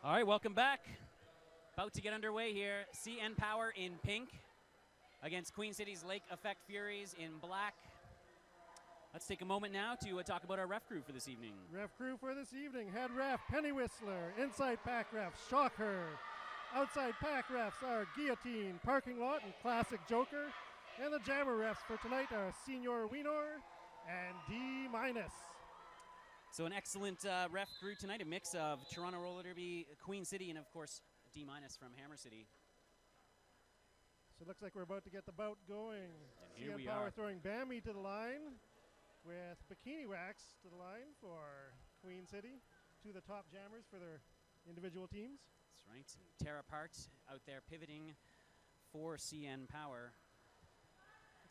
All right, welcome back. About to get underway here. CN Power in pink against Queen City's Lake Effect Furies in black. Let's take a moment now to talk about our ref crew for this evening. Ref crew for this evening: head ref Penny Whistler, inside pack ref Shocker, outside pack refs are Guillotine, Parking Lot, and Classic Joker, and the jammer refs for tonight are Senior Wiener and D-. So an excellent ref crew tonight, a mix of Toronto Roller Derby, Queen City, and of course D- from Hammer City. So it looks like we're about to get the bout going. And here we CN Power are. throwing Bambi to the line with Bikini Wax to the line for Queen City. Two of the top jammers for their individual teams. That's right. And Tara Part out there pivoting for CN Power.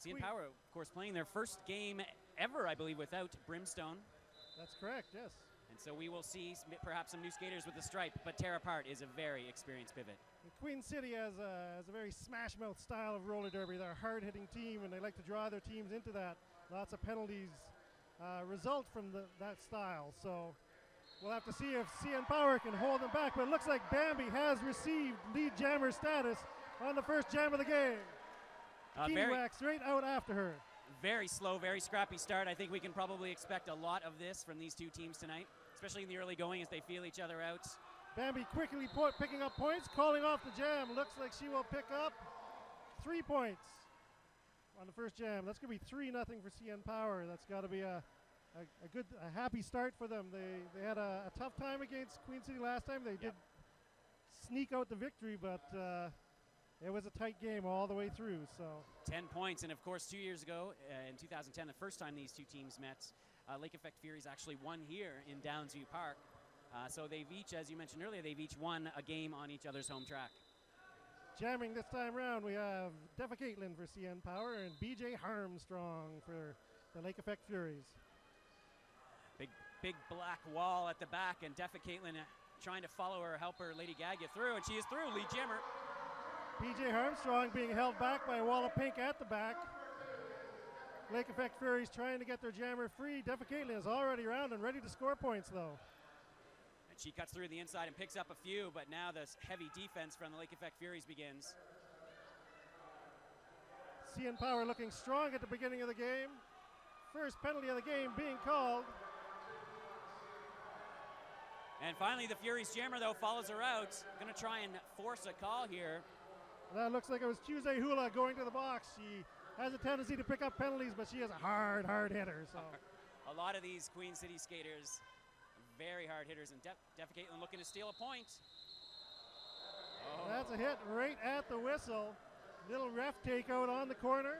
CN Power, of course, playing their first game ever, I believe, without Brimstone. That's correct, yes. And so we will see perhaps some new skaters with the stripe, but Tara Part is a very experienced pivot. And Queen City has a very smash-mouth style of roller derby. They're a hard-hitting team, and they like to draw their teams into that. Lots of penalties result from that style. So we'll have to see if CN Power can hold them back. But it looks like Bambi has received lead jammer status on the first jam of the game. Bikini Wax right out after her. Very slow, very scrappy start. I think we can probably expect a lot of this from these two teams tonight, especially in the early going as they feel each other out. Bambi quickly picking up points, calling off the jam. Looks like she will pick up 3 points on the first jam. That's going to be 3-0 for CN Power. That's got to be a happy start for them. They had a tough time against Queen City last time. They did sneak out the victory, but it was a tight game all the way through. So 10 points, and of course 2 years ago in 2010, the first time these two teams met, Lake Effect Furies actually won here in Downsview Parc. So they've each, as you mentioned earlier, they've each won a game on each other's home track. Jamming this time around, we have Defa Caitlin for CN Power and BJ Harmstrong for the Lake Effect Furies. Big black wall at the back, and Defa Caitlin trying to follow her, help her Lady Gaga through, and she is through, lead jammer. BJ Armstrong being held back by a wall of pink at the back. Lake Effect Furies trying to get their jammer free. Defa Caitlin is already around and ready to score points, though. And she cuts through the inside and picks up a few, but now this heavy defense from the Lake Effect Furies begins. CN Power looking strong at the beginning of the game. First penalty of the game being called. And finally, the Furies jammer, though, follows her out. Going to try and force a call here. That looks like it was Tuesday Hula going to the box. She has a tendency to pick up penalties, but she is a hard hitter. So a lot of these Queen City skaters, very hard hitters, and Defa Caitlin looking to steal a point. Oh. That's a hit right at the whistle. Little ref takeout on the corner.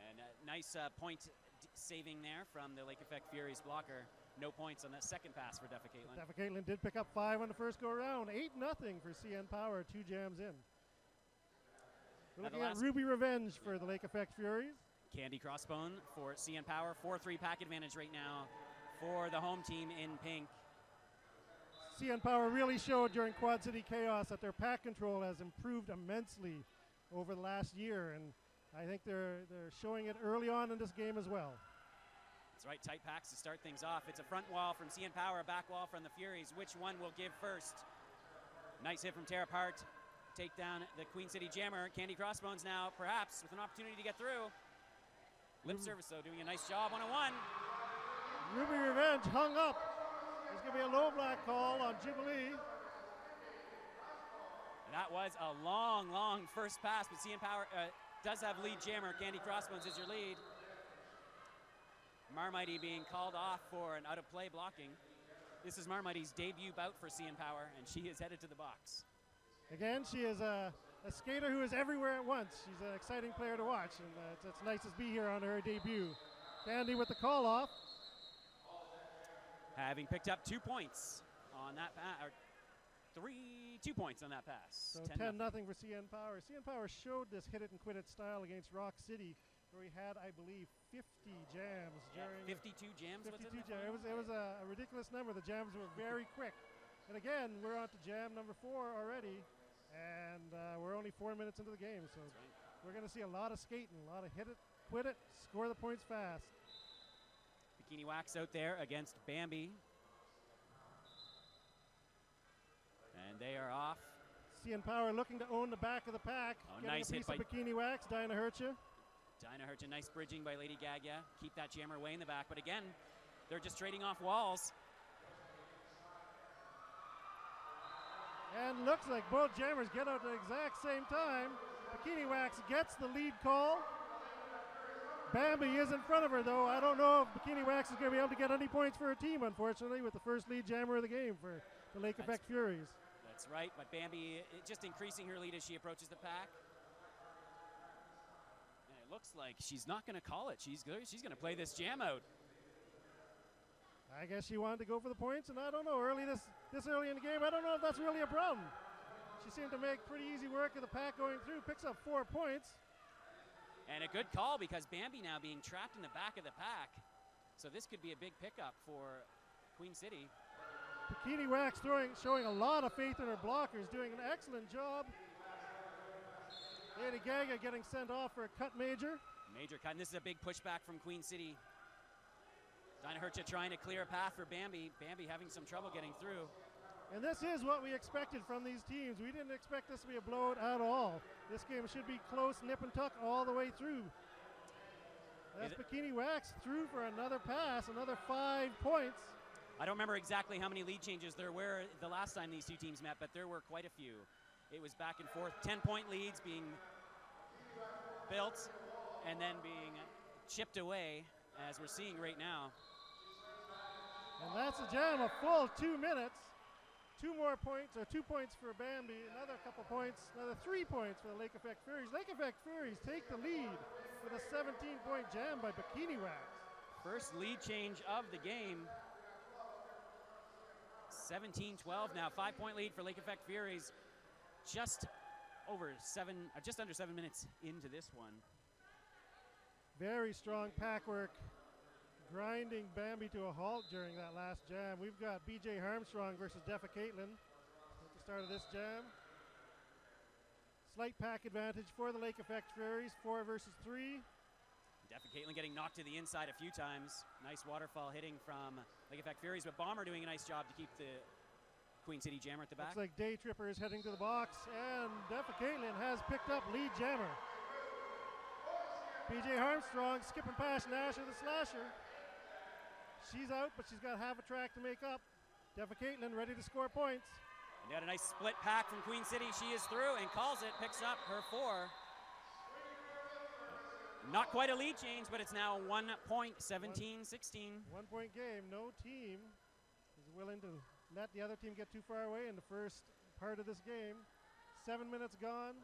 And a nice point saving there from the Lake Effect Furies blocker. No points on that second pass for Defa Caitlin. Defa Caitlin did pick up 5 on the first go-around. 8-0 for CN Power, 2 jams in. We're looking at Ruby Revenge for the Lake Effect Furies. Candy Crossbone for CN Power. 4-3 pack advantage right now for the home team in pink. CN Power really showed during Quad City Chaos that their pack control has improved immensely over the last year, and I think they're showing it early on in this game as well. That's right, tight packs to start things off. It's a front wall from CN Power, a back wall from the Furies. Which one will give first? Nice hit from Tara Part. Take down the Queen City jammer. Candy Crossbones now, perhaps, with an opportunity to get through. Lip service, though, doing a nice job. 101. Ruby Revenge hung up. There's going to be a low black call on Jubilee. And that was a long first pass, but CN Power does have lead jammer. Candy Crossbones is your lead. Marmite being called off for an out-of-play blocking. This is Marmite's debut bout for CN Power, and she is headed to the box. Again, she is a skater who is everywhere at once. She's an exciting player to watch, and it's nice to be here on her debut. Candy with the call-off. Having picked up 2 points on that pass, or 2 points on that pass. So 10-0 for CN Power. CN Power showed this hit-it-and-quit-it style against Rock City, where we had, I believe, 50 jams during 52 jams. 52 jams. It was a ridiculous number. The jams were very quick. And again, we're on to jam number 4 already, and we're only 4 minutes into the game. So we're going to see a lot of skating, a lot of hit it, quit it, score the points fast. Bikini Wax out there against Bambi. CN Power looking to own the back of the pack. Oh, getting nice a hit piece by of Bikini Wax. Dinah Hurcha. Dinah Hurcha, nice bridging by Lady Gaga. Keep that jammer way in the back. But again, they're just trading off walls. And looks like both jammers get out at the exact same time. Bikini Wax gets the lead call. Bambi is in front of her, though. I don't know if Bikini Wax is going to be able to get any points for her team, unfortunately, with the first lead jammer of the game for the Lake Effect Furies. That's right, but Bambi just increasing her lead as she approaches the pack. And it looks like she's not going to call it. She's going to play this jam out. I guess she wanted to go for the points, and I don't know, this early in the game, I don't know if that's really a problem. She seemed to make pretty easy work of the pack going through, picks up 4 points. And a good call because Bambi now being trapped in the back of the pack. So this could be a big pickup for Queen City. Bikini Wax showing a lot of faith in her blockers, doing an excellent job. Lady Gaga getting sent off for a cut major. Major cut, and this is a big pushback from Queen City. Dinah Hurcha trying to clear a path for Bambi. Bambi having some trouble getting through. And this is what we expected from these teams. We didn't expect this to be a blowout at all. This game should be close, nip and tuck all the way through. That's Bikini Wax through for another pass, another 5 points. I don't remember exactly how many lead changes there were the last time these two teams met, but there were quite a few. It was back and forth, 10-point leads being built and then being chipped away, as we're seeing right now. And that's a jam, a full 2 minutes. 2 more points, or 2 points for Bambi, another couple points, another 3 points for the Lake Effect Furies. Lake Effect Furies take the lead with a 17-point jam by Bikini Wax. First lead change of the game. 17-12 now, 5-point lead for Lake Effect Furies. Just under 7 minutes into this one. Very strong pack work, grinding Bambi to a halt during that last jam. We've got BJ Armstrong versus Defa Caitlin at the start of this jam. Slight pack advantage for the Lake Effect Furies, 4 versus 3. Defa Caitlin getting knocked to the inside a few times. Nice waterfall hitting from Lake Effect Furies, but Bomber doing a nice job to keep the Queen City Jammer at the back. Looks like Day Tripper is heading to the box, and Defa Caitlin has picked up lead jammer. BJ Armstrong skipping past Nasher the Slasher. She's out, but she's got half a track to make up. Defa Caitlin ready to score points. And got a nice split pack from Queen City. She is through and calls it, picks up her 4. Not quite a lead change, but it's now 1 point, 17-16. 1 point game. No team is willing to let the other team get too far away in the first part of this game. 7 minutes gone.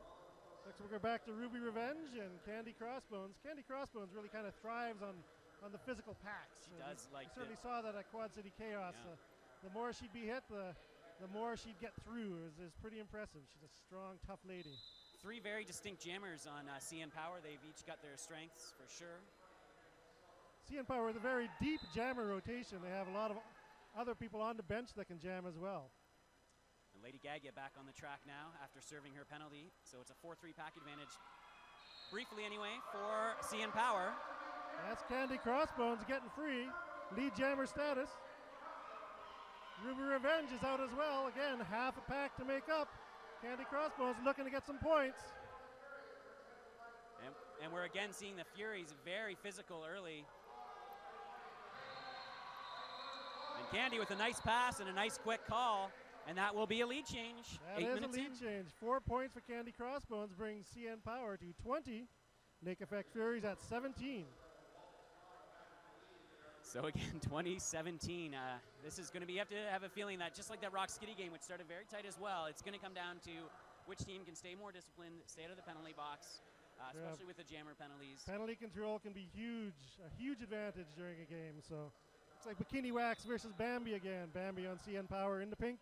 Looks like we're back to Ruby Revenge and Candy Crossbones. Candy Crossbones really kind of thrives on the physical packs. She does like we certainly saw that at Quad City Chaos. Yeah. The more she'd be hit, the more she'd get through. Is pretty impressive. She's a strong, tough lady. 3 very distinct jammers on CN Power. They've each got their strengths for sure. CN Power with a very deep jammer rotation. They have a lot of other people on the bench that can jam as well. And Lady Gaga back on the track now after serving her penalty. So it's a 4-3 pack advantage, briefly anyway, for CN Power. That's Candy Crossbones getting free. Lead jammer status. Ruby Revenge is out as well. Again, half a pack to make up. Candy Crossbones looking to get some points. And we're again seeing the Furies very physical early. And Candy with a nice pass and a nice quick call. And that will be a lead change. That is a lead change. 4 points for Candy Crossbones brings CN Power to 20. Lake Effect Furies at 17. So again, 2017. This is going to be, you have to have a feeling that just like that Rock Skiddy game, which started very tight as well, it's going to come down to which team can stay more disciplined, stay out of the penalty box, especially with the jammer penalties. Penalty control can be huge, a huge advantage during a game. So it's like Bikini Wax versus Bambi again. Bambi on CN Power in the pink,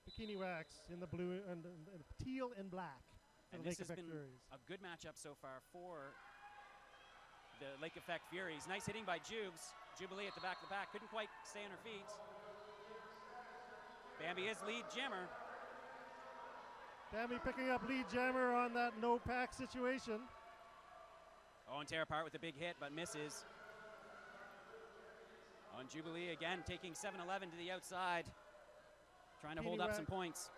Bikini Wax in the blue and teal and black. And this has been a good matchup so far for the Lake Effect Furies. Nice hitting by Jubes. Jubilee at the back of the pack. Couldn't quite stay on her feet. Bambi is lead jammer. Bambi picking up lead jammer on that no pack situation. Oh, and tear apart with a big hit, but misses. On Jubilee again, taking 7-11 to the outside. Trying to hold up some points.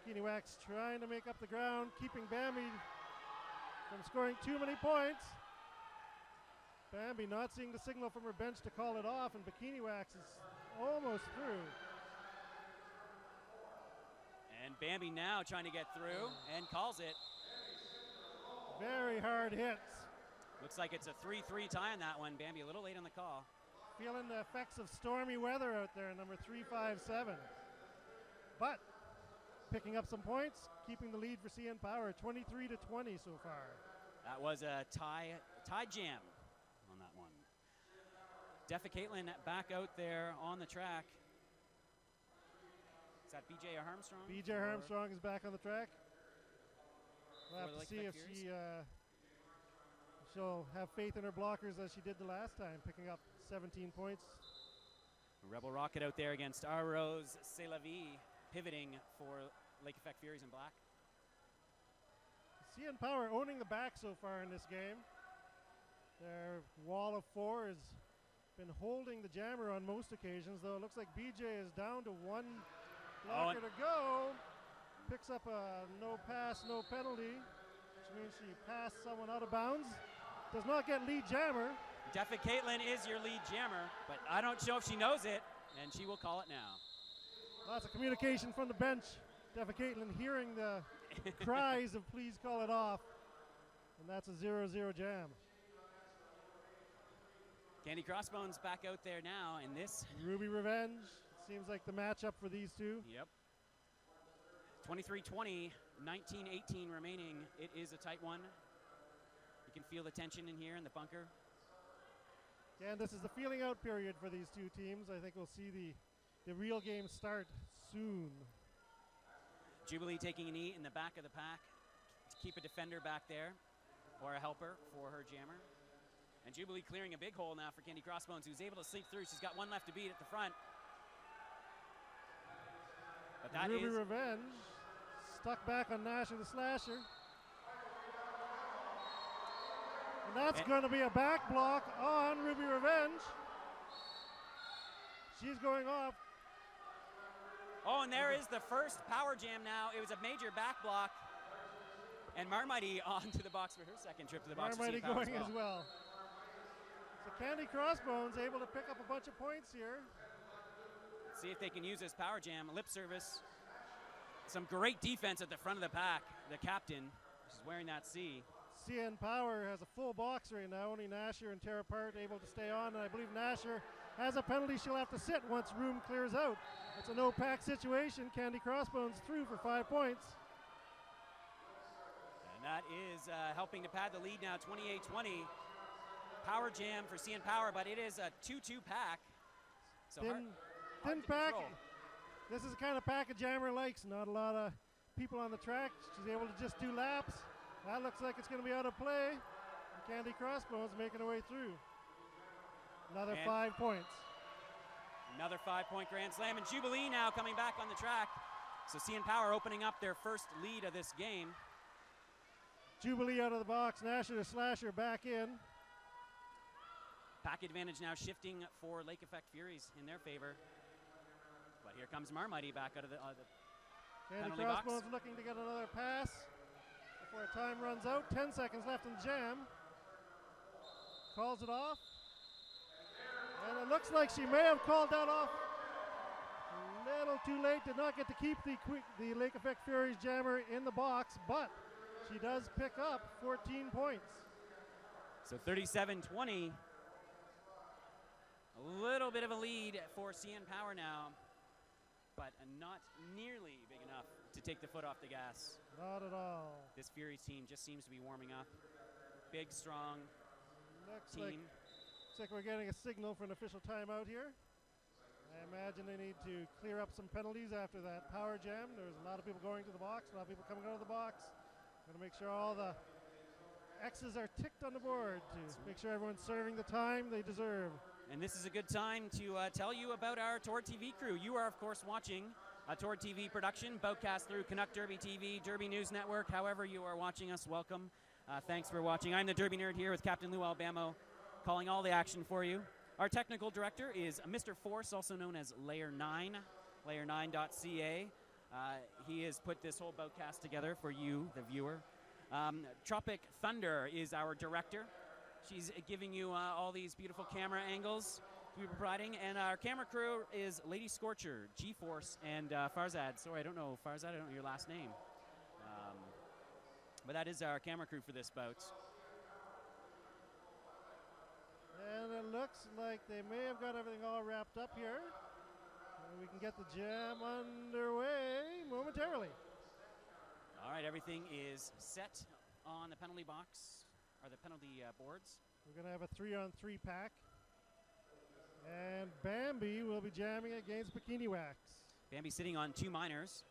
Bikini Wax trying to make up the ground, keeping Bambi from scoring too many points. Bambi not seeing the signal from her bench to call it off, and Bikini Wax is almost through. And Bambi now trying to get through and calls it. Very hard hits. Looks like it's a 3-3 tie on that one. Bambi a little late on the call. Feeling the effects of stormy weather out there, number 357. But picking up some points, keeping the lead for CN Power, 23-20 so far. That was a tie jam on that one. Defa Caitlin back out there on the track. Is that BJ Armstrong? BJ Armstrong is back on the track. We'll have to see if she'll have faith in her blockers as she did the last time, picking up 17 points. Rebel Rocket out there against Our Rose C'est La Vie, pivoting for Lake Effect Furies in black. CN Power owning the back so far in this game. Their wall of four has been holding the jammer on most occasions, though it looks like BJ is down to one blocker to go. Picks up a no pass, no penalty, which means she passed someone out of bounds. Does not get lead jammer. Defa Caitlin is your lead jammer, but I don't know if she knows it, and she will call it now. Lots of communication from the bench. Defa Caitlin hearing the cries of please call it off, and that's a 0-0 jam. Candy Crossbones back out there now, and this Ruby Revenge seems like the matchup for these two. Yep. 23-20, 19-18 remaining. It is a tight one. You can feel the tension in here in the bunker. And this is the feeling out period for these two teams. I think we'll see the real game start soon. Jubilee taking a knee in the back of the pack to keep a defender back there, or a helper for her jammer. And Jubilee clearing a big hole now for Candy Crossbones, who's able to sleep through. She's got one left to beat at the front. But that Ruby is Revenge stuck back on Nasher the Slasher. And that's going to be a back block on Ruby Revenge. She's going off. Oh, and there is the first power jam now. It was a major back block. And Marmighty onto the box for her second trip to the box. Marmighty going as well. So Candy Crossbones able to pick up a bunch of points here. See if they can use this power jam. Lip service. Some great defense at the front of the pack. The captain, she's wearing that C. CN Power has a full box right now. Only Nasher and Tara Part able to stay on. And I believe Nasher has a penalty she'll have to sit once room clears out. It's a no-pack situation. Candy Crossbones through for 5 points. And that is helping to pad the lead now, 28-20. Power jam for CN Power, but it is a 2-2 pack. So thin pack. This is the kind of pack a jammer likes. Not a lot of people on the track. She's able to just do laps. That looks like it's going to be out of play. And Candy Crossbones making her way through. Another 5 points. Another 5-point grand slam. And Jubilee now coming back on the track. So CN Power opening up their first lead of this game. Jubilee out of the box. Nasher the Slasher back in. Pack advantage now shifting for Lake Effect Furies in their favor. But here comes Marmighty back out of the Candy penalty Crossbones box. looking to get another pass before time runs out. 10 seconds left in the jam. Calls it off. And it looks like she may have called that off a little too late. Did not get to keep the Lake Effect Furies jammer in the box, but she does pick up 14 points. So 37-20. A little bit of a lead for CN Power now, but not nearly big enough to take the foot off the gas. Not at all. This Furies team just seems to be warming up. Big, strong team. Looks like we're getting a signal for an official timeout here. I imagine they need to clear up some penalties after that power jam. There's a lot of people going to the box, a lot of people coming out of the box. Got to make sure all the X's are ticked on the board to make sure everyone's serving the time they deserve. And this is a good time to tell you about our ToRD TV crew. You are, of course, watching a ToRD TV production, broadcast through Canuck Derby TV, Derby News Network. However you are watching us, welcome. Thanks for watching. I'm the Derby Nerd here with Captain Lou Alabama, calling all the action for you. Our technical director is Mr. Force, also known as Layer 9, layer9.ca. He has put this whole boutcast together for you, the viewer. Tropic Thunder is our director. She's giving you all these beautiful camera angles to be providing. And our camera crew is Lady Scorcher, G-Force, and Farzad. Sorry, I don't know, Farzad, I don't know your last name. But that is our camera crew for this bout. And it looks like they may have got everything all wrapped up here. We can get the jam underway momentarily. All right, everything is set on the penalty box, or the penalty boards. We're going to have a 3-on-3 pack. And Bambi will be jamming against Bikini Wax. Bambi sitting on 2 minors.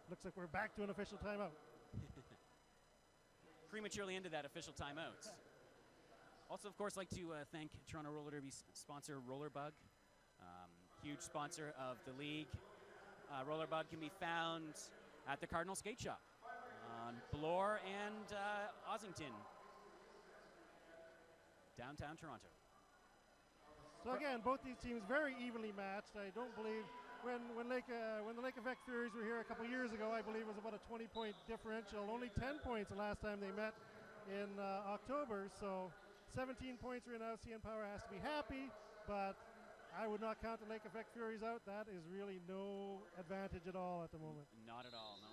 Looks like we're back to an official timeout. Prematurely into that official timeout. Also, of course, like to thank Toronto Roller Derby sponsor Rollerbug, huge sponsor of the league. Rollerbug can be found at the Cardinal Skate Shop on Bloor and Ossington, downtown Toronto. So again, both these teams very evenly matched. I don't believe when the Lake Effect Furies were here a couple years ago, I believe it was about a 20-point differential. Only 10 points the last time they met in October. So 17 points right now. CN Power has to be happy, but I would not count the Lake Effect Furies out. That is really no advantage at all at the moment. Not at all, no.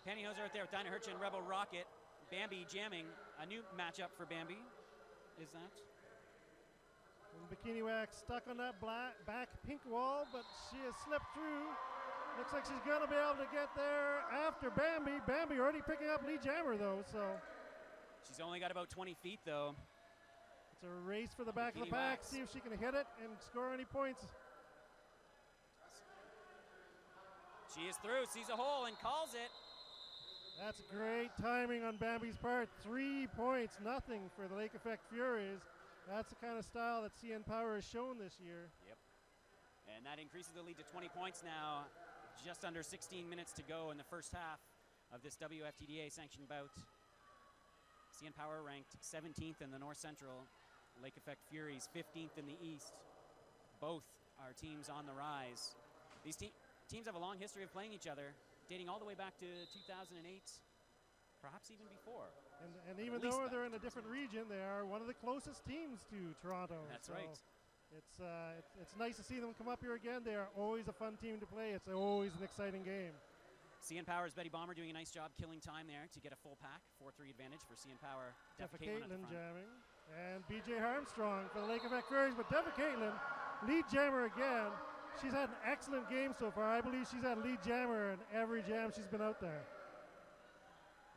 Pantyhose out there with Dinah Hirsch and Rebel Rocket. Bambi jamming. A new matchup for Bambi. Is that? And Bikini Wax stuck on that back pink wall, but she has slipped through. Looks like she's going to be able to get there after Bambi. Bambi already picking up lead jammer, though, so. She's only got about 20 feet, though. It's a race for the back Bikini of the pack, Wax. see if she can hit it and score any points. She is through, sees a hole, and calls it. That's great timing on Bambi's part. 3 points, nothing for the Lake Effect Furies. That's the kind of style that CN Power has shown this year. Yep. And that increases the lead to 20 points now. Just under 16 minutes to go in the first half of this WFTDA sanctioned bout. CN Power ranked 17th in the North Central. Lake Effect Furies 15th in the East. Both are teams on the rise. These teams have a long history of playing each other, dating all the way back to 2008, perhaps even before. And even though they're in a different region, they are one of the closest teams to Toronto. That's right. It's nice to see them come up here again. They are always a fun team to play. It's always an exciting game. CN Power's Betty Bomber doing a nice job killing time there to get a full pack. 4-3 advantage for CN Power. Defa Caitlin jamming. And BJ Armstrong for the Lake Effect Furies. But Defa Caitlin, lead jammer again. She's had an excellent game so far. I believe she's had lead jammer in every jam she's been out there.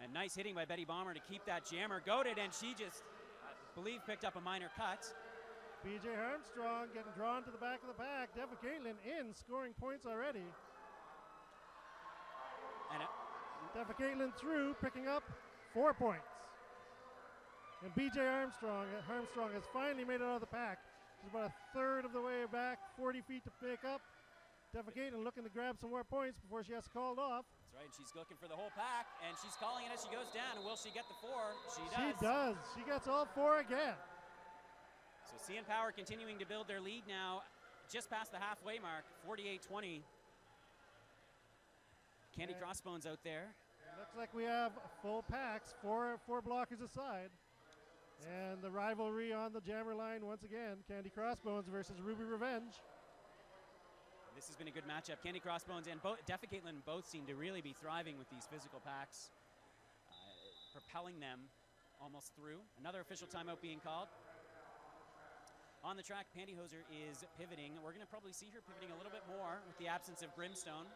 And nice hitting by Betty Bomber to keep that jammer goated, and she just, I believe, picked up a minor cut. BJ Armstrong getting drawn to the back of the pack. Defa Caitlin in, scoring points already. And Defa Caitlin through, picking up 4 points. And BJ Armstrong has finally made it out of the pack. She's about a third of the way back, 40 feet to pick up. Defa Caitlin looking to grab some more points before she has called off. That's right, and she's looking for the whole pack, and she's calling it as she goes down. And will she get the 4? She does. She does. She gets all 4 again. So CN Power continuing to build their lead now, just past the halfway mark, 48-20. Candy Crossbones out there. Looks like we have full packs, four blockers aside. And the rivalry on the jammer line once again, Candy Crossbones versus Ruby Revenge. This has been a good matchup. Candy Crossbones and Defa Caitlin both seem to really be thriving with these physical packs, propelling them almost through. Another official timeout being called. On the track, Pantyhoser is pivoting. We're going to probably see her pivoting a little bit more with the absence of Brimstone.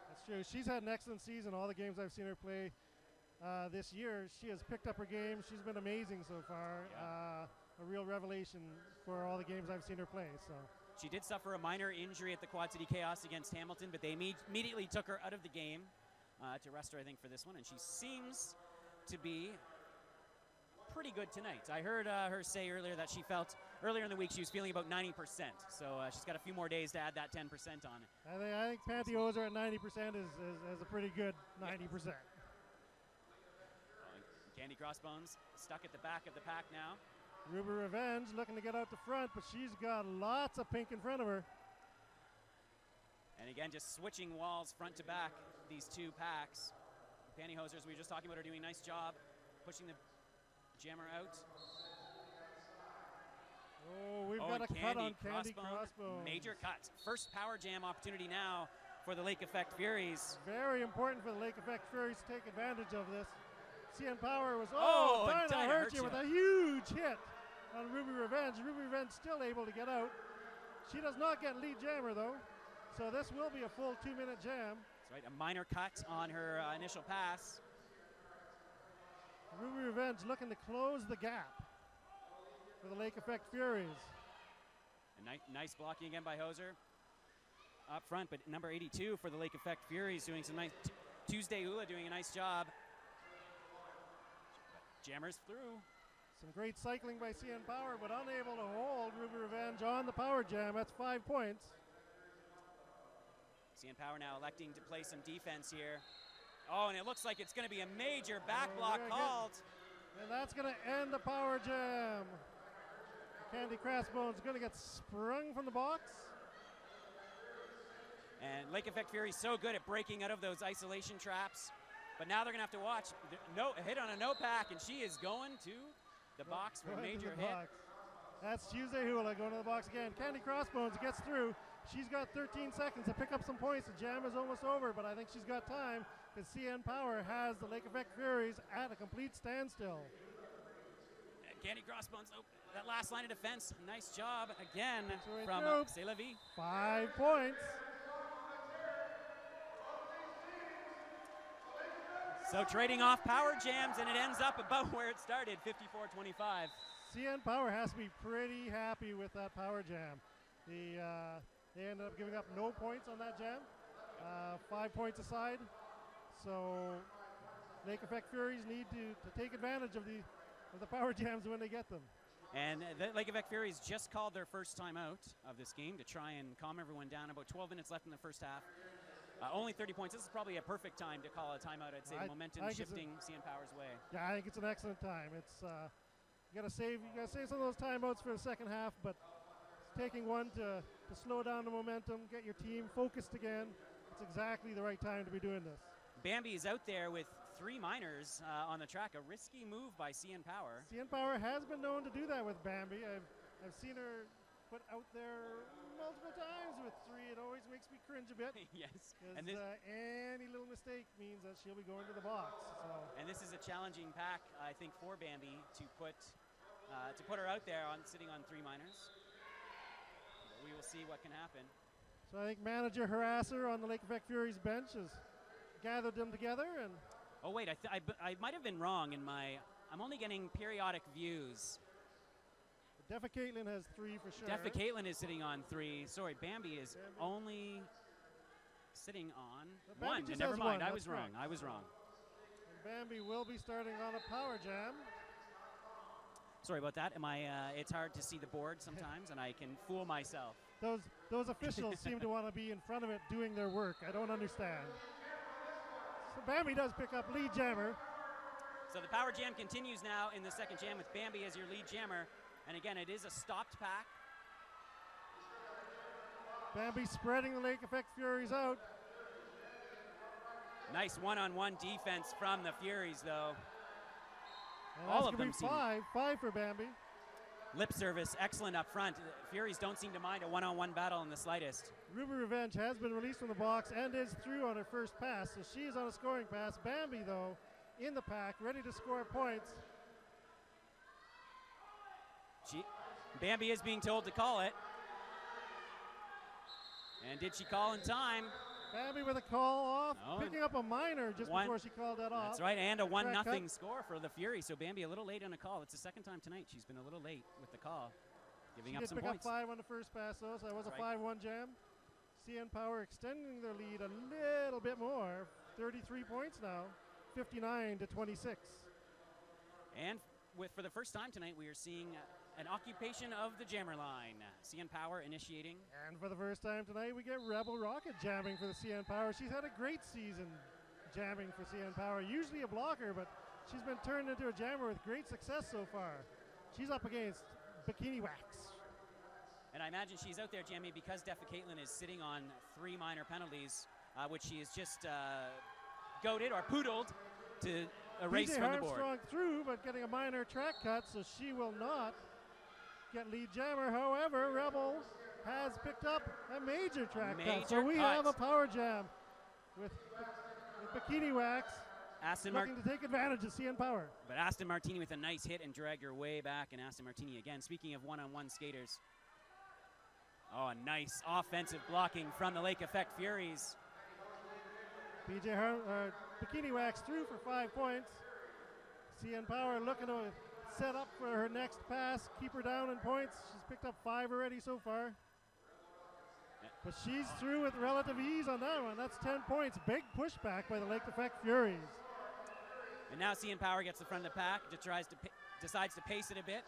That's true. She's had an excellent season. All the games I've seen her play this year, she has picked up her game. She's been amazing so far. Yeah. A real revelation for all the games I've seen her play. So. She did suffer a minor injury at the Quad City Chaos against Hamilton, but they immediately took her out of the game to rest her, I think, for this one. And she seems to be pretty good tonight. I heard her say earlier that she felt, earlier in the week, she was feeling about 90%. So she's got a few more days to add that 10% on it. I think Pantyhoser at 90% is a pretty good 90%. Candy Crossbones stuck at the back of the pack now. Ruby Revenge looking to get out the front, but she's got lots of pink in front of her. And again, just switching walls front to back, these two packs. Pantyhosers we were just talking about are doing a nice job pushing the jammer out. Oh, we've got a cut on Candy Crossbone. Major cut. First power jam opportunity now for the Lake Effect Furies. Very important for the Lake Effect Furies to take advantage of this. CN Power was, Dinah hurt you with a huge hit on Ruby Revenge. Ruby Revenge still able to get out. She does not get lead jammer though, so this will be a full 2-minute jam. That's right, a minor cut on her initial pass. Ruby Revenge looking to close the gap for the Lake Effect Furies. A nice blocking again by Hoser up front, but number 82 for the Lake Effect Furies doing some nice, Tuesday Ula doing a nice job. Jammers through. Some great cycling by CN Power, but unable to hold Ruby Revenge on the power jam. That's 5 points. CN Power now electing to play some defense here. Oh, and it looks like it's going to be a major back block called. And that's going to end the power jam. Candy Crossbone's going to get sprung from the box. And Lake Effect Fury's so good at breaking out of those isolation traps. But now they're going to have to watch. A hit on a no pack, and she is going to the box for a major hit. That's Tuesday Hula going to the box again. Candy Crossbones gets through. She's got 13 seconds to pick up some points. The jam is almost over, but I think she's got time because CN Power has the Lake Effect Furies at a complete standstill. And Candy Crossbones, that last line of defense, nice job again from C'est La Vie. 5 points. So trading off power jams, and it ends up about where it started, 54-25. CN Power has to be pretty happy with that power jam. They ended up giving up no points on that jam, 5 points aside. So Lake Effect Furies need to take advantage of the power jams when they get them. And the Lake Effect Furies just called their first time out of this game to try and calm everyone down. About 12 minutes left in the first half. Only 30 points. This is probably a perfect time to call a timeout. I'd say momentum shifting CN Power's way. Yeah, I think it's an excellent time. It's you gotta save some of those timeouts for the second half, but taking one to slow down the momentum, get your team focused again. It's exactly the right time to be doing this. Bambi is out there with 3 minors on the track. A risky move by CN Power. CN Power has been known to do that with Bambi. I've seen her put out there multiple times with 3. It always makes me cringe a bit. Yes. And any little mistake means that she'll be going to the box. So. And this is a challenging pack, I think, for Bambi to put her out there sitting on 3 minors. But we will see what can happen. So I think manager Harasser on the Lake Effect Furies bench has gathered them together and. Oh wait, I might have been wrong in my. I'm only getting periodic views. Defa Caitlin has 3 for sure. Defa Caitlin is sitting on 3. Sorry, Bambi is only sitting on 1. Never mind, I was wrong. I was wrong. And Bambi will be starting on a power jam. Sorry about that. It's hard to see the board sometimes, and I can fool myself. Those officials seem to want to be in front of it doing their work. I don't understand. So Bambi does pick up lead jammer. So the power jam continues now in the second jam with Bambi as your lead jammer. And again, it is a stopped pack. Bambi spreading the Lake Effect Furies out. Nice one-on-one defense from the Furies, though. And all of them seem 5 for Bambi. Lip service, excellent up front. The Furies don't seem to mind a one-on-one battle in the slightest. Ruby Revenge has been released from the box and is through on her first pass, so she is on a scoring pass. Bambi, though, in the pack, ready to score points. Bambi is being told to call it. And did she call in time? Bambi with a call off, picking up a minor just before she called that off. That's right, and a 1-0 score for the Fury. So Bambi a little late on a call. It's the second time tonight she's been a little late with the call, giving up some points. She did pick up 5 on the first pass, though, so that was a 5-1 jam. CN Power extending their lead a little bit more, 33 points now, 59-26. And for the first time tonight, we are seeing an occupation of the jammer line. CN Power initiating. And for the first time tonight, we get Rebel Rocket jamming for the CN Power. She's had a great season jamming for CN Power. Usually a blocker, but she's been turned into a jammer with great success so far. She's up against Bikini Wax. And I imagine she's out there, Jamie, because Defa Caitlin is sitting on 3 minor penalties, which she is just goaded or poodled to erase PJ from the board. Armstrong through, but getting a minor track cut, so she will not get lead jammer. However, Rebel has picked up a major track cut. So we have a power jam with Bikini Wax looking to take advantage of CN Power. But Aston Martini with a nice hit and dragged her way back. And Aston Martini again, speaking of one-on-one skaters. Oh, a nice offensive blocking from the Lake Effect Furies. Bikini Wax through for 5 points. CN Power looking to set up for her next pass, keep her down in points. She's picked up 5 already so far. But she's through with relative ease on that one. That's 10 points. Big pushback by the Lake Effect Furies. And now CN Power gets the front of the pack, decides to pace it a bit.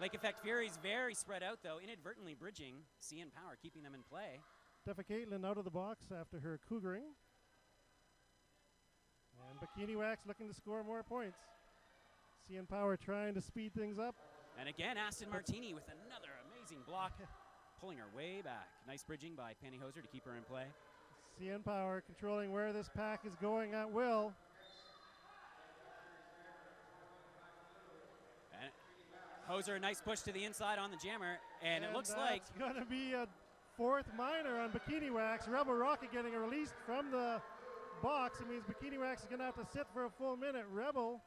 Lake Effect Furies very spread out, though, inadvertently bridging CN Power, keeping them in play. Defa Caitlin out of the box after her cougering. And Bikini Wax looking to score more points. CN Power trying to speed things up. And again, Aston Martini with another amazing block, pulling her way back. Nice bridging by Pantyhose to keep her in play. CN Power controlling where this pack is going at will. And Hoser, a nice push to the inside on the jammer, and it looks like it's going to be a 4th minor on Bikini Wax. Rebel Rocket getting a release from the box. It means Bikini Wax is going to have to sit for a full minute. Rebel,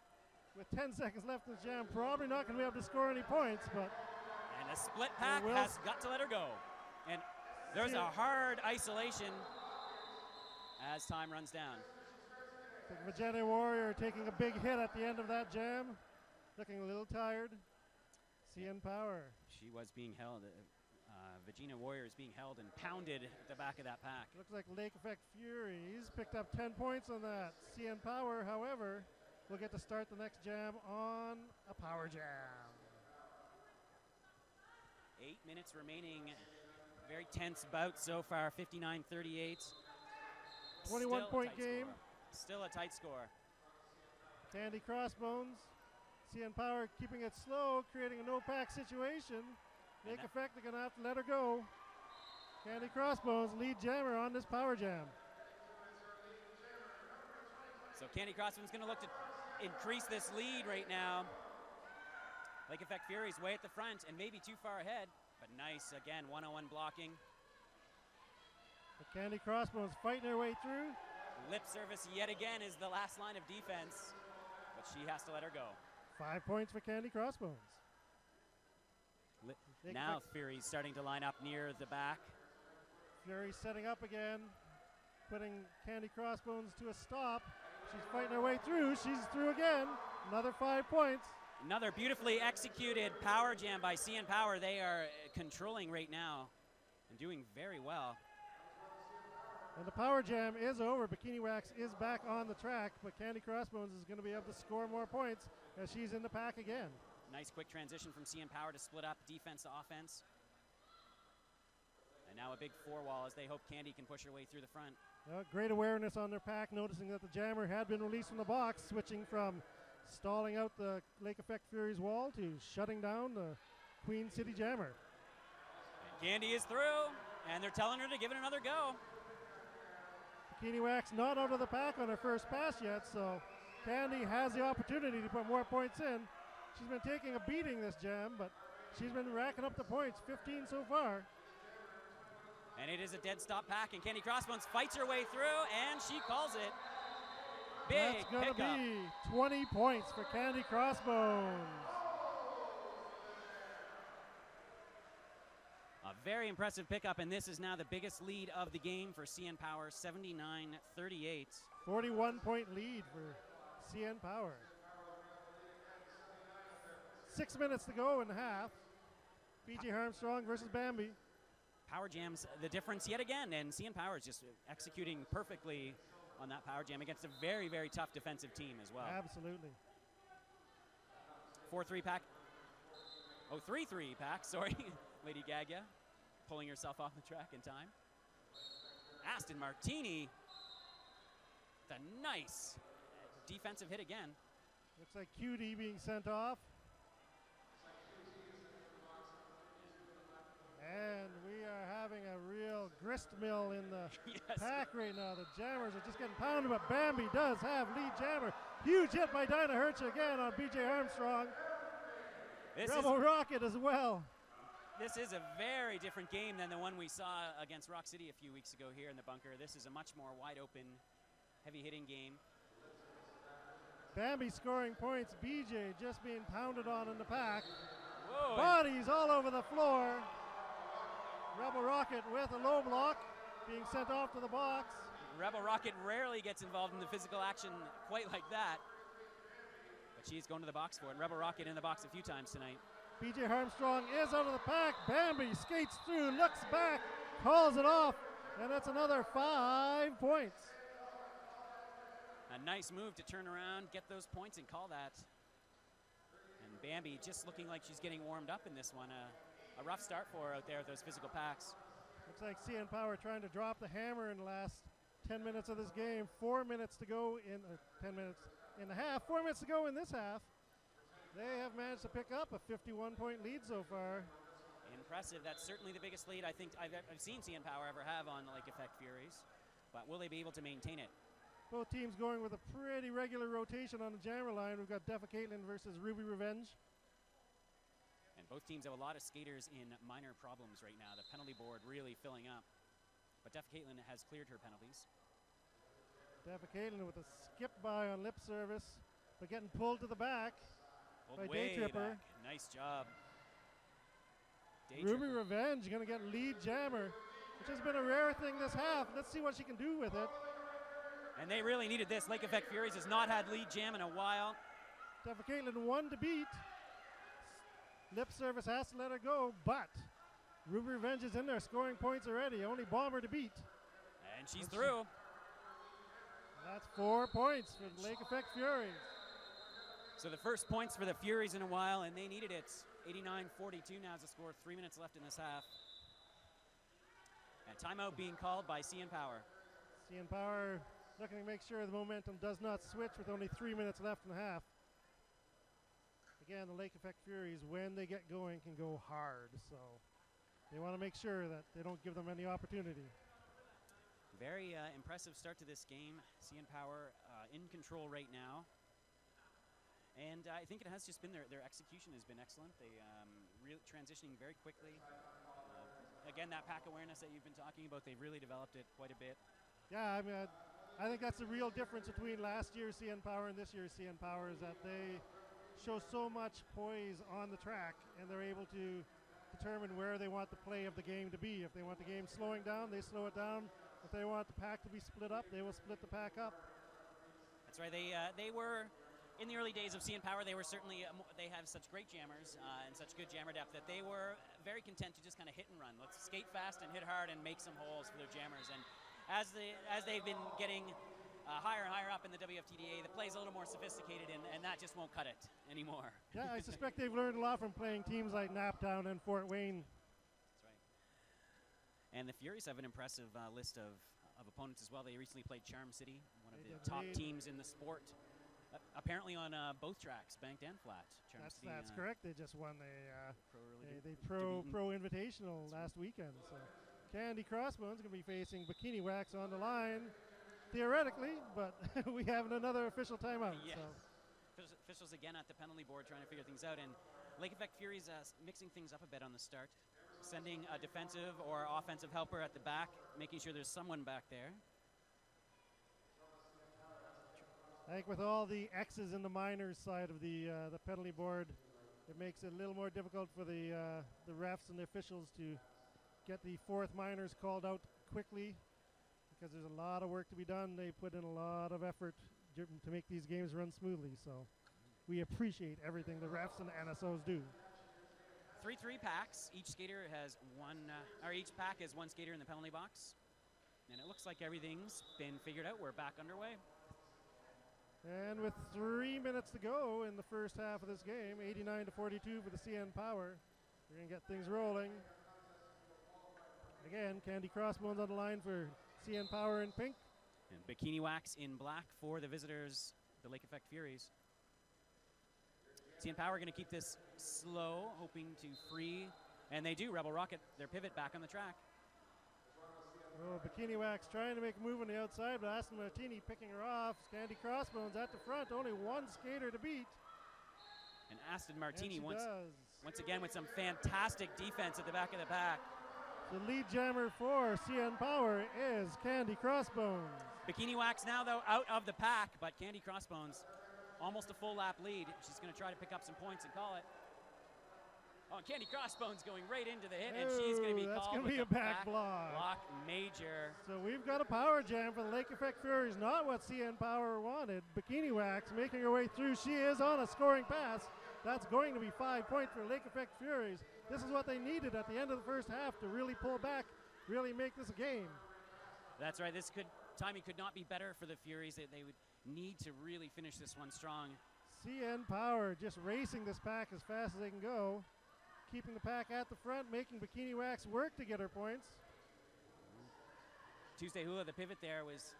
with 10 seconds left in the jam, probably not going to be able to score any points, but and a split pack has got to let her go. And there's a hard isolation as time runs down. Magenta Warrior taking a big hit at the end of that jam, looking a little tired. CN Power. She was being held. Vagina Warrior is being held and pounded at the back of that pack. Looks like Lake Effect Furies picked up 10 points on that. CN Power, however, will get to start the next jam on a power jam. 8 minutes remaining. Very tense bout so far, 59-38. 21-point game. Still a tight score. Candy Crossbones. CN Power keeping it slow, creating a no-pack situation. Lake Effect are going to have to let her go. Candy Crossbones lead jammer on this power jam. So Candy Crossbones going to look to increase this lead right now. Lake Effect Furies way at the front and maybe too far ahead, but nice, again, one-on-one blocking. The Candy Crossbones fighting her way through. Lip service yet again is the last line of defense, but she has to let her go. 5 points for Candy Crossbones. Now Fury's starting to line up near the back. Fury setting up again, putting Candy Crossbones to a stop. She's fighting her way through. She's through again. Another 5 points. Another beautifully executed power jam by CN Power. They are controlling right now and doing very well. And the power jam is over. Bikini Wax is back on the track, but Candy Crossbones is going to be able to score more points as she's in the pack again. Nice quick transition from CN Power to split up defense to offense. And now a big 4-wall as they hope Candy can push her way through the front. Great awareness on their pack, noticing that the jammer had been released from the box, switching from stalling out the Lake Effect Furies wall to shutting down the Queen City Jammer. And Candy is through, and they're telling her to give it another go. Bikini Wax not out of the pack on her first pass yet, so Candy has the opportunity to put more points in. She's been taking a beating this jam, but she's been racking up the points, 15 so far. And it is a dead stop pack, and Candy Crossbones fights her way through, and she calls it. Big That's going to be 20 points for Candy Crossbones. A very impressive pickup, and this is now the biggest lead of the game for CN Power, 79-38. 41-point lead for CN Power. 6 minutes to go in half. PJ Armstrong versus Bambi. Power jams the difference yet again, and CN Power is just executing perfectly on that power jam against a very, very tough defensive team as well. Absolutely. 4-3 pack. Oh, 3-3 pack, sorry. Lady Gaga pulling herself off the track in time. Aston Martini, the nice defensive hit again. Looks like QD being sent off. And we are having a real grist mill in the Yes. pack right now. The jammers are just getting pounded, but Bambi does have lead jammer. Huge hit by Dinah Hertz again on BJ Armstrong. Rebel Rocket as well. This is a very different game than the one we saw against Rock City a few weeks ago here in the bunker. This is a much more wide open, heavy hitting game. Bambi scoring points. BJ just being pounded on in the pack. Whoa. Bodies all over the floor. Rebel Rocket with a low block being sent off to the box. Rebel Rocket rarely gets involved in the physical action quite like that. But she's going to the box for it. Rebel Rocket in the box a few times tonight. BJ Armstrong is out of the pack. Bambi skates through, looks back, calls it off, and that's another 5 points. A nice move to turn around, get those points, and call that. And Bambi just looking like she's getting warmed up in this one. A rough start for her out there with those physical packs. Looks like CN Power trying to drop the hammer in the last 10 minutes of this game. 4 minutes to go in 10 minutes in the half. 4 minutes to go in this half. They have managed to pick up a 51-point lead so far. Impressive. That's certainly the biggest lead I think I've seen CN Power ever have on the Lake Effect Furies. But will they be able to maintain it? Both teams going with a pretty regular rotation on the jammer line. We've got Defa Caitlin versus Ruby Revenge. And both teams have a lot of skaters in minor problems right now. The penalty board really filling up. But Defa Caitlin has cleared her penalties. Defa Caitlin with a skip by on lip service, but getting pulled to the back by Day Tripper. Back. Nice job. Ruby Revenge going to get lead jammer, which has been a rare thing this half. Let's see what she can do with it. And they really needed this. Lake Effect Furies has not had lead jam in a while. Defa Caitlin one to beat. Lip service has to let her go, but Ruby Revenge is in there scoring points already. Only Bomber to beat. And she's through. That's 4 points for the Lake Effect Furies. So the first points for the Furies in a while, and they needed it. 89-42 now is the score. 3 minutes left in this half. And timeout being called by CN Power. CN Power looking to make sure the momentum does not switch with only 3 minutes left in the half. Again, the Lake Effect Furies, when they get going, can go hard. So they want to make sure that they don't give them any opportunity. Very impressive start to this game. CN Power in control right now. And I think it has just been their execution has been excellent. They really transitioning very quickly. Again, that pack awareness that you've been talking about, they've really developed it quite a bit. Yeah, I mean, I think that's the real difference between last year's CN Power and this year's CN Power is that they show so much poise on the track, and they're able to determine where they want the play of the game to be. If they want the game slowing down, they slow it down. If they want the pack to be split up, they will split the pack up. That's right. They were in the early days of CN Power. They were certainly they have such great jammers and such good jammer depth that they were very content to just kind of hit and run. Let's skate fast and hit hard and make some holes for their jammers. And as they've been getting higher and higher up in the WFTDA, the play's a little more sophisticated, and that just won't cut it anymore. Yeah, I suspect they've learned a lot from playing teams like Naptown and Fort Wayne. That's right. And the Furies have an impressive list of opponents as well. They recently played Charm City, one of the top teams in the sport. Apparently on both tracks, banked and flat. That's correct. They just won the Pro Invitational last weekend. So Candy Crossbones going to be facing Bikini Wax on the line, theoretically, but we have another official timeout. Yes. So. Officials again at the penalty board trying to figure things out, and Lake Effect Furies mixing things up a bit on the start, sending a defensive or offensive helper at the back, making sure there's someone back there. I think with all the X's in the minors side of the penalty board, it makes it a little more difficult for the refs and the officials to get the fourth minors called out quickly, because there's a lot of work to be done. They put in a lot of effort to make these games run smoothly. So we appreciate everything the refs and the NSOs do. 3-3 packs. Each skater has each pack has one skater in the penalty box, and it looks like everything's been figured out. We're back underway. And with 3 minutes to go in the first half of this game, 89-42 for the CN Power. We're going to get things rolling. Again, Candy Crossbones on the line for CN Power in pink. And Bikini Wax in black for the visitors, the Lake Effect Furies. CN Power going to keep this slow, hoping to free And they do. Rebel Rocket, their pivot back on the track. Oh, Bikini Wax trying to make a move on the outside, but Aston Martini picking her off. Candy Crossbones at the front, only one skater to beat. And Aston Martini once does. again with some fantastic defense at the back of the pack. The lead jammer for CN Power is Candy Crossbones. Bikini Wax now, though, out of the pack, but Candy Crossbones almost a full lap lead. She's going to try to pick up some points and call it. Oh, and Candy Crossbones going right into the hit, and she's going to be called. That's going to be a back block. Block major. So we've got a power jam for the Lake Effect Furies, not what CN Power wanted. Bikini Wax making her way through. She is on a scoring pass. That's going to be 5 points for Lake Effect Furies. This is what they needed at the end of the first half to really pull back, really make this a game. That's right. Timing could not be better for the Furies. They would need to really finish this one strong. CN Power just racing this pack as fast as they can go. Keeping the pack at the front, making Bikini Wax work to get her points. Tuesday Hula, the pivot there was...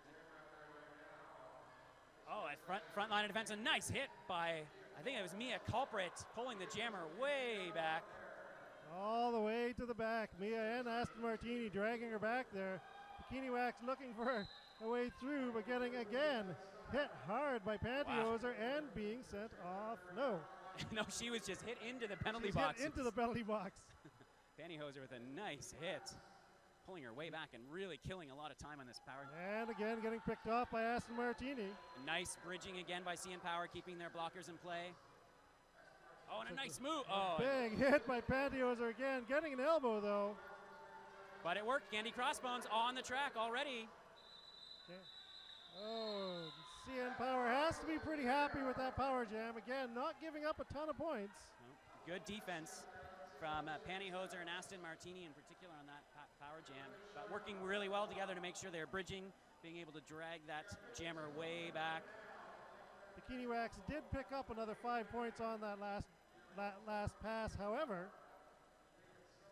Oh, a front line of defense. A nice hit by, I think it was Mia Culprit, pulling the jammer way back. All the way to the back. Mia and Aston Martini dragging her back there. Bikini Wax looking for a way through, but getting again hit hard by Pantyhose and being sent off. No. No, she was just hit into the penalty box. Hit into the penalty box. Pantyhoser with a nice hit, pulling her way back and really killing a lot of time on this power. And again getting picked off by Aston Martini. A nice bridging again by CN Power, keeping their blockers in play. Oh, and a nice move. Oh, big hit by Pantyhoser again, getting an elbow though. But it worked. Candy Crossbones on the track already. Okay. Oh, CN Power has to be pretty happy with that power jam. Again, not giving up a ton of points. No, good defense from Pantyhoser and Aston Martini in particular on that power jam. But working really well together to make sure they're bridging, being able to drag that jammer way back. Bikini Wax did pick up another 5 points on that last pass. However,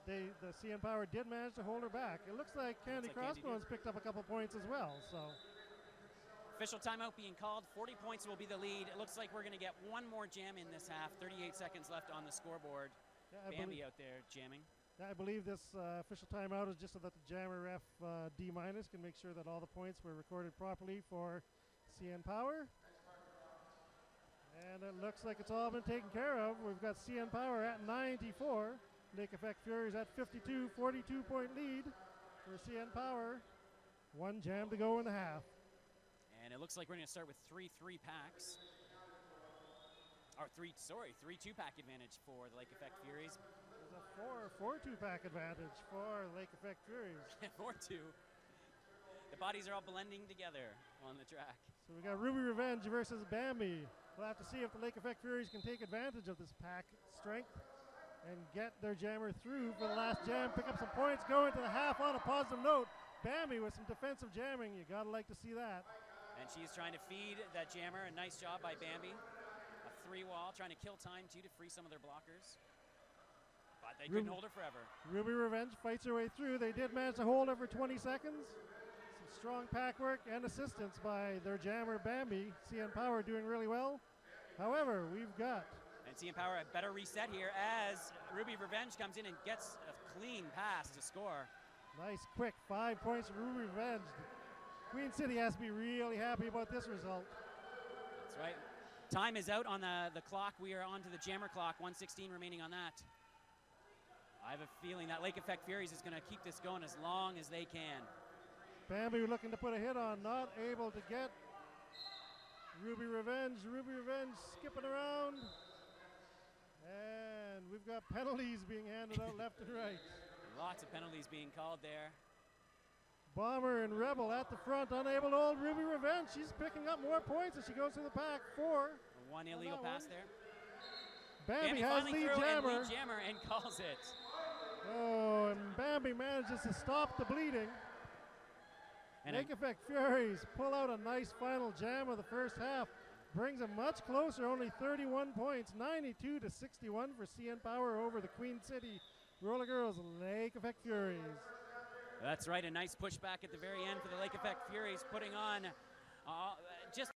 the CN Power did manage to hold her back. It looks like Candy Crossbones picked up a couple points as well. So. Official timeout being called. 40 points will be the lead. It looks like we're going to get one more jam in this half. 38 seconds left on the scoreboard. Yeah, Bambi out there jamming. Yeah, I believe this official timeout is just so that the jammer ref D- can make sure that all the points were recorded properly for CN Power. And it looks like it's all been taken care of. We've got CN Power at 94. Lake Effect Furies at 52, 42-point lead for CN Power. One jam to go in the half. And it looks like we're going to start with 3 3-packs. Or 3 2-pack advantage for the Lake Effect Furies. There's a 4 2-pack advantage for Lake Effect Furies. 4-2. The bodies are all blending together on the track. So we got Ruby Revenge versus Bambi. We'll have to see if the Lake Effect Furies can take advantage of this pack strength and get their jammer through for the last jam, pick up some points, go into the half on a positive note. Bambi with some defensive jamming. You gotta like to see that. And she's trying to feed that jammer. A nice job by Bambi. A 3-wall, trying to kill time too to free some of their blockers. But they couldn't hold her forever. Ruby Revenge fights her way through. They did manage to hold her for 20 seconds. Some strong pack work and assistance by their jammer Bambi. CN Power doing really well. However, we've got... And CN Power a better reset here as Ruby Revenge comes in and gets a clean pass to score. Nice quick 5 points for Ruby Revenge. Queen City has to be really happy about this result. That's right. Time is out on the clock. We are on to the jammer clock. 1:16 remaining on that. I have a feeling that Lake Effect Furies is going to keep this going as long as they can. Bambi looking to put a hit on, not able to get Ruby Revenge. Ruby Revenge skipping around. And we've got penalties being handed out left and right. Lots of penalties being called there. Bomber and Rebel at the front, unable to hold Ruby Revenge. She's picking up more points as she goes through the pack. 4. One illegal pass there. Bambi has lead jammer. Lead jammer and calls it. Oh, and Bambi manages to stop the bleeding. And Lake Effect Furies pull out a nice final jam of the first half. Brings them much closer, only 31 points, 92 to 61 for CN Power over the Queen City Roller Girls Lake Effect Furies. That's right, a nice pushback at the very end for the Lake Effect Furies, putting on just